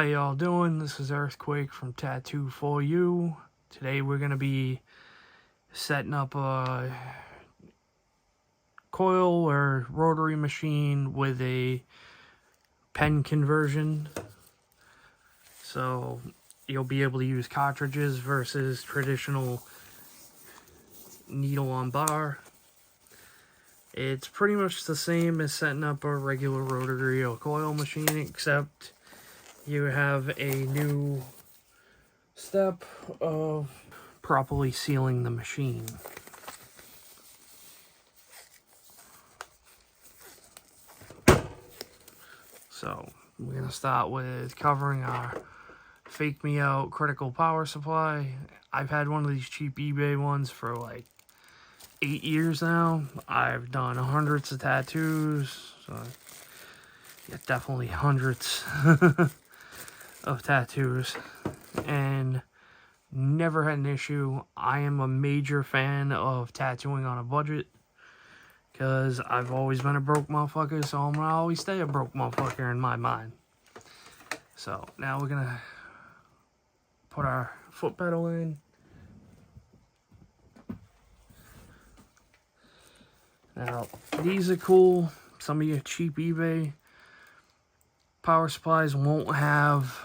How y'all doing? This is Earthquake from Tattoo For You. Today we're going to be setting up a coil or rotary machine with a pen conversion. So you'll be able to use cartridges versus traditional needle on bar. It's pretty much the same as setting up a regular rotary or coil machine, except you have a new step of properly sealing the machine. So we're going to start with covering our Fake Me Out critical power supply. I've had one of these cheap eBay ones for like 8 years now. I've done hundreds of tattoos, so yeah, definitely hundreds of tattoos, and never had an issue. I am a major fan of tattooing on a budget because I've always been a broke motherfucker, so I'm gonna always stay a broke motherfucker in my mind. So now we're gonna put our foot pedal in. Now, these are cool. Some of your cheap eBay power supplies won't have,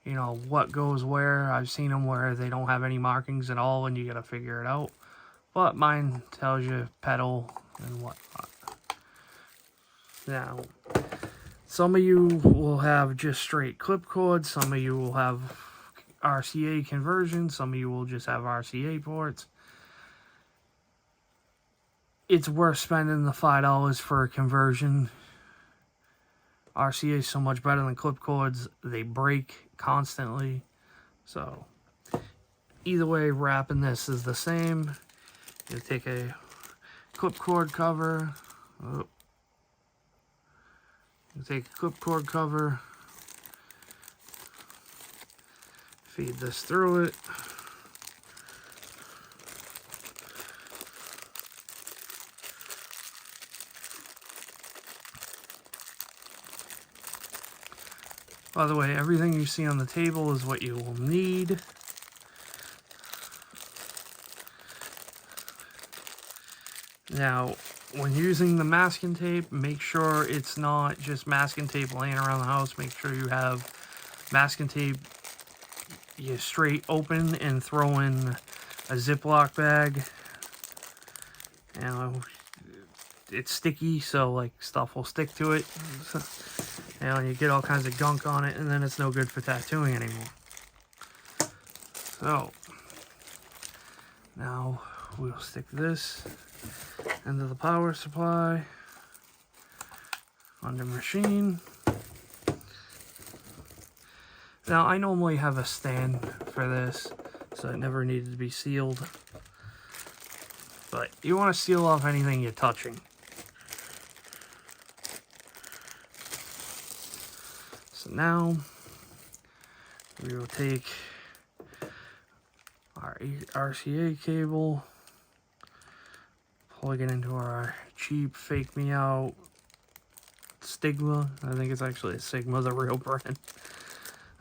you know, what goes where. I've seen them where they don't have any markings at all and you gotta figure it out. But mine tells you pedal and whatnot. Now, some of you will have just straight clip cords. Some of you will have RCA conversion. Some of you will just have RCA ports. It's worth spending the $5 for a conversion. RCA is so much better than clip cords. They break constantly. So, either way, wrapping this is the same. You take a clip cord cover. You take a clip cord cover. Feed this through it. By the way, everything you see on the table is what you will need. Now, when using the masking tape, make sure it's not just masking tape laying around the house. Make sure you have masking tape you straight open and throw in a Ziploc bag. You know, it's sticky, so like stuff will stick to it. And you get all kinds of gunk on it, and then it's no good for tattooing anymore. So, now we'll stick this into the power supply, under machine. Now, I normally have a stand for this, so it never needed to be sealed. But you want to seal off anything you're touching. So now, we will take our RCA cable, plug it into our cheap Fake Me Out Stigma. I think it's actually a Sigma, the real brand.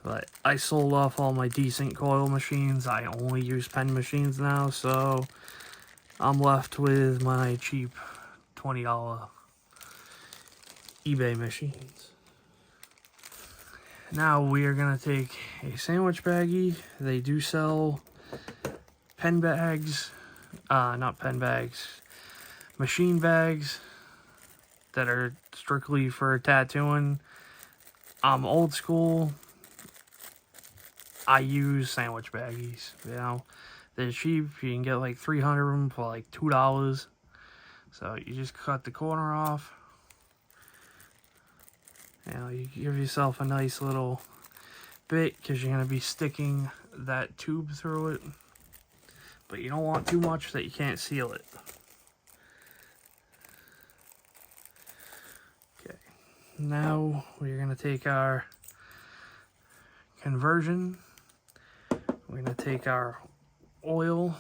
But I sold off all my decent coil machines. I only use pen machines now, so I'm left with my cheap $20 eBay machines. Now we are going to take a sandwich baggie. They do sell pen bags, not pen bags, machine bags that are strictly for tattooing. I'm old school. I use sandwich baggies, you know. They're cheap. You can get like 300 of them for like $2. So you just cut the corner off. You know, you give yourself a nice little bit because you're going to be sticking that tube through it. But you don't want too much that you can't seal it. Okay. Now we're going to take our conversion. We're going to take our oil.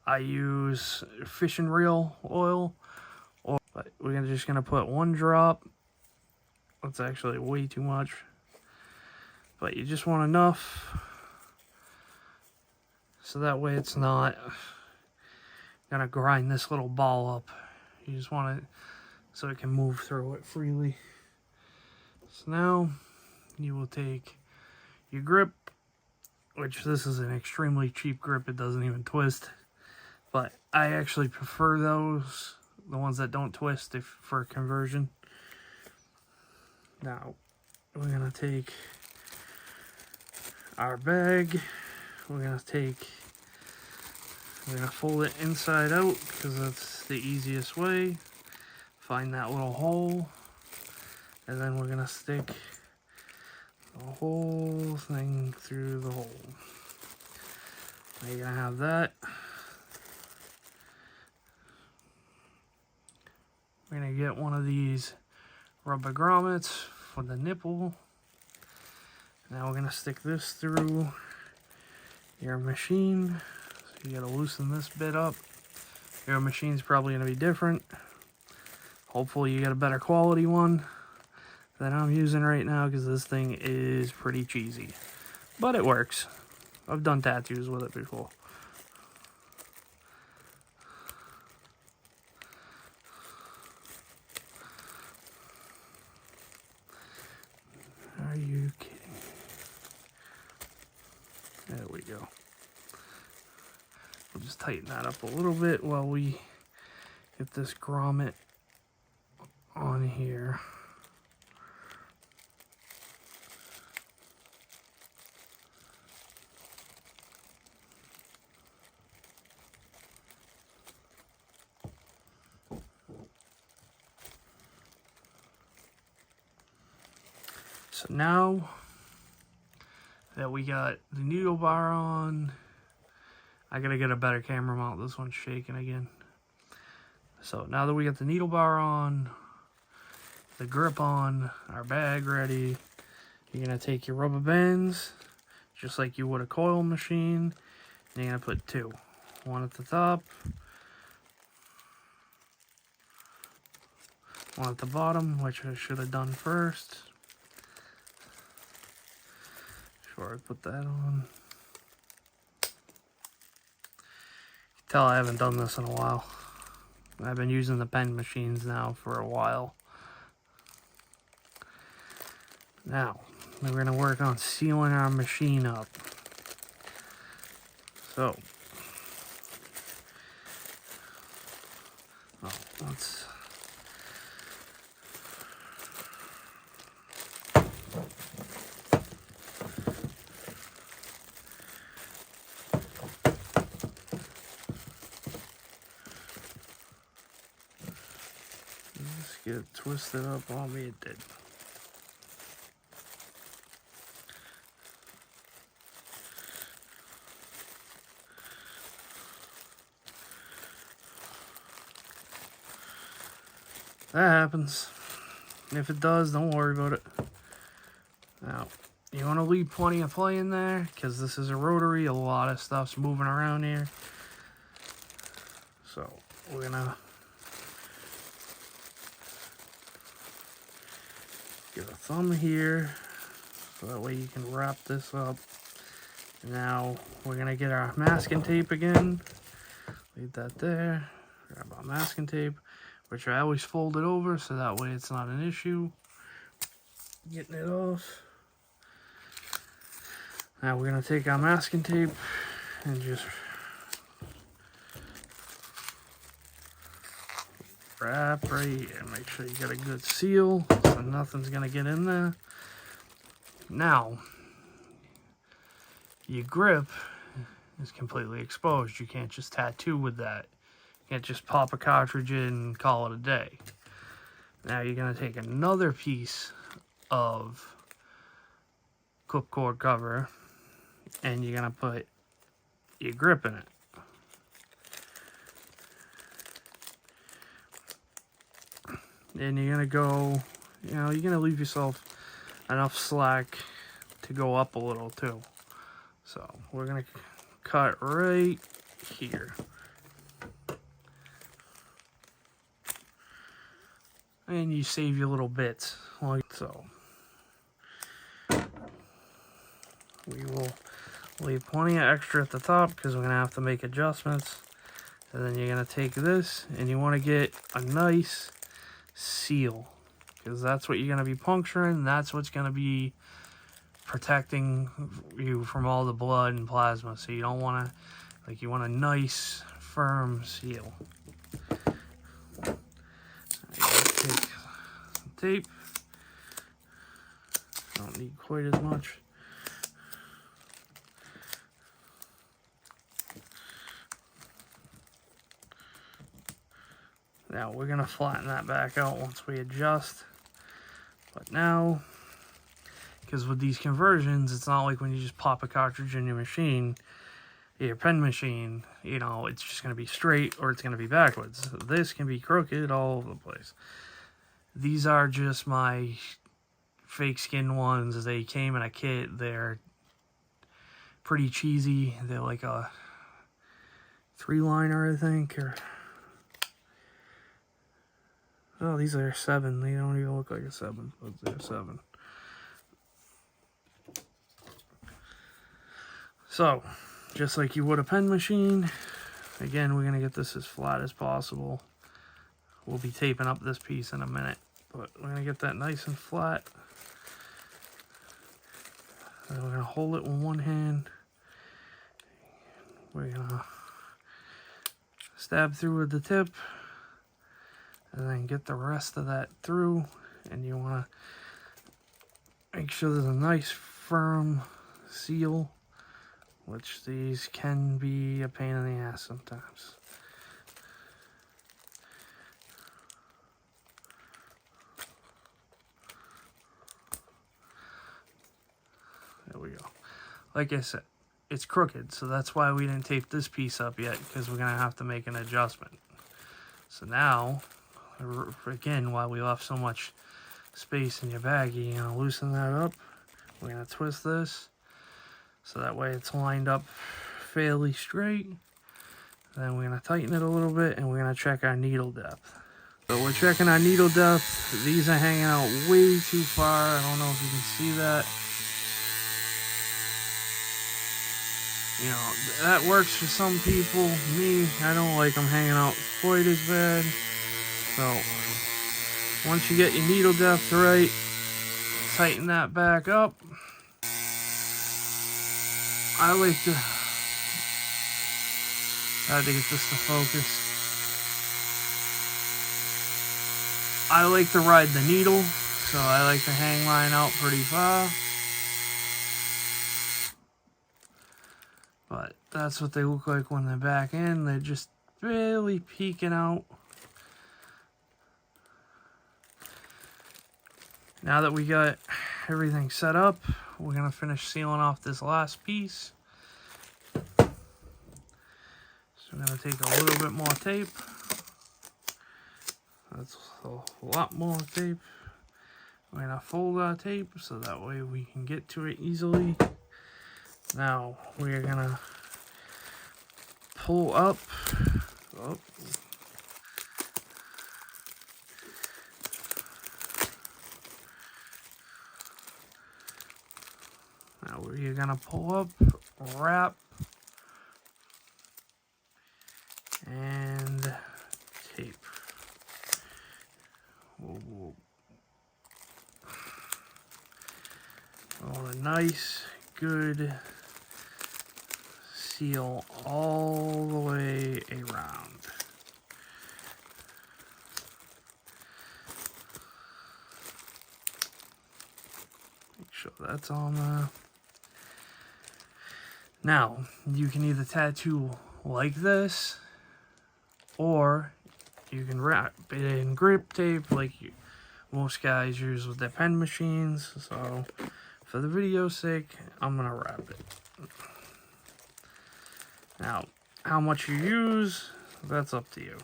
I use fish and reel oil. But we're just going to put one drop That's actually way too much. But you just want enough so that way it's not gonna grind this little ball up. You just want it so it can move through it freely. So now you will take your grip, which this is an extremely cheap grip. It doesn't even twist. But I actually prefer those, the ones that don't twist, for conversion. Now, we're going to take our bag. We're going to fold it inside out because that's the easiest way. Find that little hole. And then we're going to stick the whole thing through the hole. Now you're going to have that. We're going to get one of these rubber grommets for the nipple. Now we're going to stick this through your machine. So you got to loosen this bit up. Your machine's probably going to be different. Hopefully you get a better quality one that I'm using right now, because this thing is pretty cheesy. But it works. I've done tattoos with it before. Are you kidding? There we go. We'll just tighten that up a little bit while we get this grommet on here. So now that we got the needle bar on, I gotta get a better camera mount. This one's shaking again. So now that we got the needle bar on, the grip on, our bag ready, you're gonna take your rubber bands, just like you would a coil machine, and you're gonna put two. One at the top, one at the bottom, which I should have done first. Before I put that on. You can tell I haven't done this in a while. I've been using the pen machines now for a while. Now, we're going to work on sealing our machine up. So, let's... Just get it twisted up on me, it did. That happens. If it does, don't worry about it. Now, you want to leave plenty of play in there, because this is a rotary. A lot of stuff's moving around here. So, we're going to get a thumb here, so that way you can wrap this up. Now, we're going to get our masking tape again. Leave that there. Grab our masking tape, which I always fold it over, so that way it's not an issue getting it off. Now we're going to take our masking tape and just wrap right here. Make sure you get a good seal so nothing's going to get in there. Now, your grip is completely exposed. You can't just tattoo with that. You can't just pop a cartridge in and call it a day. Now you're going to take another piece of clipcord cover and you're going to put your grip in it. And you're going to go, you're going to leave yourself enough slack to go up a little too. So we're going to cut right here. and you save your little bits. Like so. We will leave plenty of extra at the top because we're going to have to make adjustments. And then you're going to take this and you want to get a nice seal, because that's what you're going to be puncturing. That's what's going to be protecting you from all the blood and plasma. So you don't want to, like, you want a nice firm seal. Take some tape. Don't need quite as much. Now we're going to flatten that back out once we adjust. But now, because with these conversions, it's not like when you just pop a cartridge in your machine, your pen machine, you know, it's just going to be straight or it's going to be backwards. This can be crooked all over the place. These are just my fake skin ones. They came in a kit. They're pretty cheesy. They're like a 3-liner, I think, or... Oh, these are 7. They don't even look like a 7, but they're 7. So, just like you would a pen machine, again, we're going to get this as flat as possible. We'll be taping up this piece in a minute, but we're going to get that nice and flat. And we're going to hold it with one hand. We're going to stab through with the tip. And then get the rest of that through. And you want to make sure there's a nice firm seal, which these can be a pain in the ass sometimes. There we go. Like I said, it's crooked, so that's why we didn't tape this piece up yet, because we're going to have to make an adjustment. So now, again, while we left so much space in your bag, you're going to loosen that up. We're going to twist this so that way it's lined up fairly straight. Then we're going to tighten it a little bit, and we're going to check our needle depth. So we're checking our needle depth. These are hanging out way too far. I don't know if you can see that. You know, that works for some people. Me, I don't like them hanging out quite as bad. So, once you get your needle depth right, tighten that back up. I like to... Had to get this to focus. I like to ride the needle, so I like to hang mine out pretty far. But that's what they look like when they're back in. They're just barely peeking out. Now that we got everything set up, we're going to finish sealing off this last piece. So we're going to take a little bit more tape. That's a lot more tape. We're going to fold our tape so that way we can get to it easily. Now we're going to pull up. Oh. Now we're going to pull up, wrap, and tape. Whoa. Oh, a nice, good seal all the way around. Make sure that's on there. Now, you can either tattoo like this, or you can wrap it in grip tape like most guys use with their pen machines. So, for the video's sake, I'm going to wrap it. Now, how much you use, that's up to you.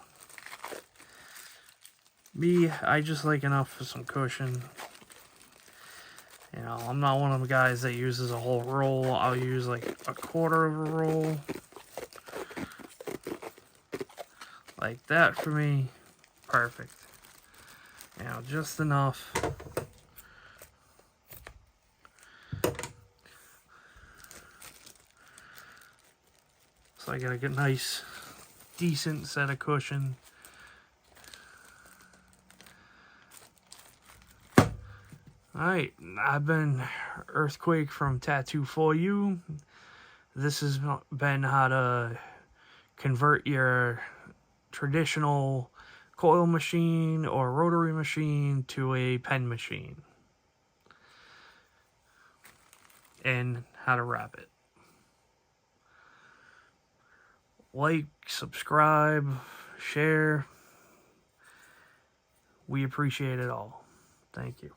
Me, I just like enough for some cushion. You know, I'm not one of the guys that uses a whole roll. I'll use like a quarter of a roll. Like that for me, perfect. Now, just enough. So I got a good, nice, decent set of cushion. Alright, I've been Earthquake from Tattoo For You. This has been how to convert your traditional coil machine or rotary machine to a pen machine. And how to wrap it. Like, subscribe, share. We appreciate it all. Thank you.